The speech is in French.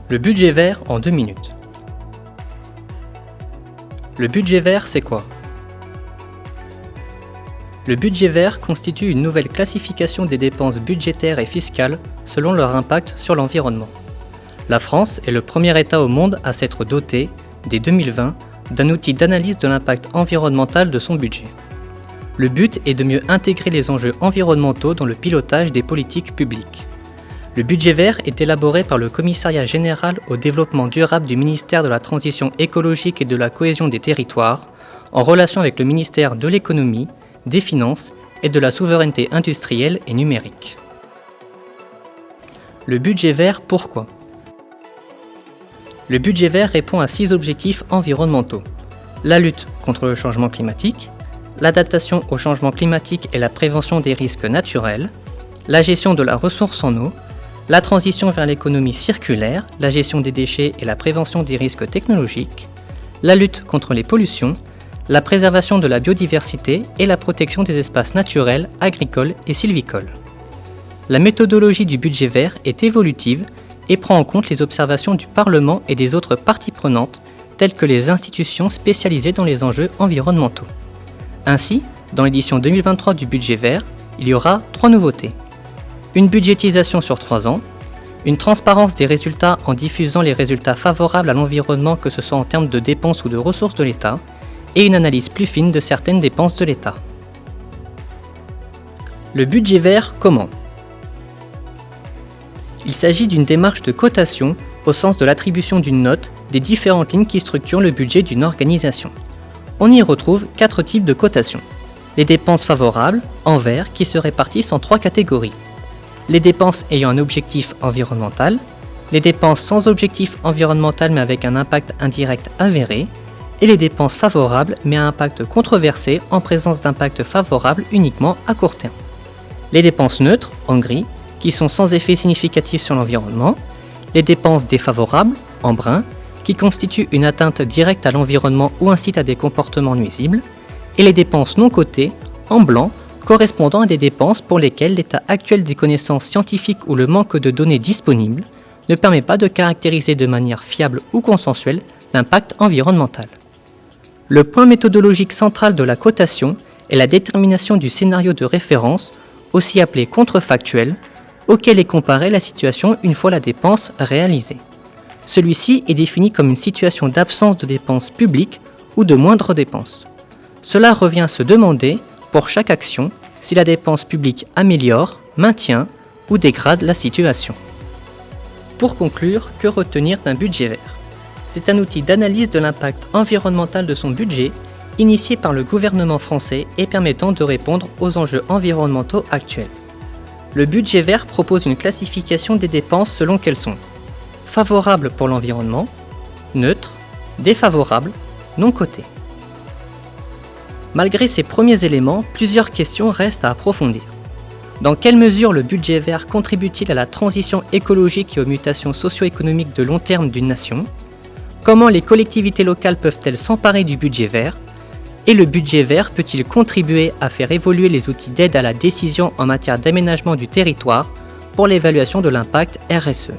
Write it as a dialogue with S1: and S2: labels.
S1: Le budget vert en 2 minutes. Le budget vert, c'est quoi? Le budget vert constitue une nouvelle classification des dépenses budgétaires et fiscales selon leur impact sur l'environnement. La France est le premier État au monde à s'être doté, dès 2020, d'un outil d'analyse de l'impact environnemental de son budget. Le but est de mieux intégrer les enjeux environnementaux dans le pilotage des politiques publiques. Le budget vert est élaboré par le Commissariat général au développement durable du ministère de la Transition écologique et de la cohésion des territoires, en relation avec le ministère de l'Économie, des Finances et de la souveraineté industrielle et numérique. Le budget vert, pourquoi? Le budget vert répond à 6 objectifs environnementaux. La lutte contre le changement climatique, l'adaptation au changement climatique et la prévention des risques naturels, la gestion de la ressource en eau, la transition vers l'économie circulaire, la gestion des déchets et la prévention des risques technologiques, la lutte contre les pollutions, la préservation de la biodiversité et la protection des espaces naturels, agricoles et sylvicoles. La méthodologie du budget vert est évolutive et prend en compte les observations du Parlement et des autres parties prenantes, telles que les institutions spécialisées dans les enjeux environnementaux. Ainsi, dans l'édition 2023 du budget vert, il y aura 3 nouveautés. Une budgétisation sur 3 ans, une transparence des résultats en diffusant les résultats favorables à l'environnement, que ce soit en termes de dépenses ou de ressources de l'État, et une analyse plus fine de certaines dépenses de l'État. Le budget vert, comment? Il s'agit d'une démarche de cotation au sens de l'attribution d'une note des différentes lignes qui structurent le budget d'une organisation. On y retrouve 4 types de cotations. Les dépenses favorables, en vert, qui se répartissent en 3 catégories. Les dépenses ayant un objectif environnemental, les dépenses sans objectif environnemental mais avec un impact indirect avéré, et les dépenses favorables mais à impact controversé en présence d'impact favorable uniquement à court terme. Les dépenses neutres, en gris, qui sont sans effet significatif sur l'environnement, les dépenses défavorables, en brun, qui constituent une atteinte directe à l'environnement ou incitent à des comportements nuisibles, et les dépenses non cotées, en blanc, correspondant à des dépenses pour lesquelles l'état actuel des connaissances scientifiques ou le manque de données disponibles ne permet pas de caractériser de manière fiable ou consensuelle l'impact environnemental. Le point méthodologique central de la cotation est la détermination du scénario de référence, aussi appelé contrefactuel, auquel est comparée la situation une fois la dépense réalisée. Celui-ci est défini comme une situation d'absence de dépenses publiques ou de moindres dépenses. Cela revient à se demander, pour chaque action, si la dépense publique améliore, maintient ou dégrade la situation. Pour conclure, que retenir d'un budget vert? C'est un outil d'analyse de l'impact environnemental de son budget, initié par le gouvernement français et permettant de répondre aux enjeux environnementaux actuels. Le budget vert propose une classification des dépenses selon qu'elles sont favorables pour l'environnement, neutres, défavorables, non cotées. Malgré ces premiers éléments, plusieurs questions restent à approfondir. Dans quelle mesure le budget vert contribue-t-il à la transition écologique et aux mutations socio-économiques de long terme d'une nation? Comment les collectivités locales peuvent-elles s'emparer du budget vert? Et le budget vert peut-il contribuer à faire évoluer les outils d'aide à la décision en matière d'aménagement du territoire pour l'évaluation de l'impact RSE?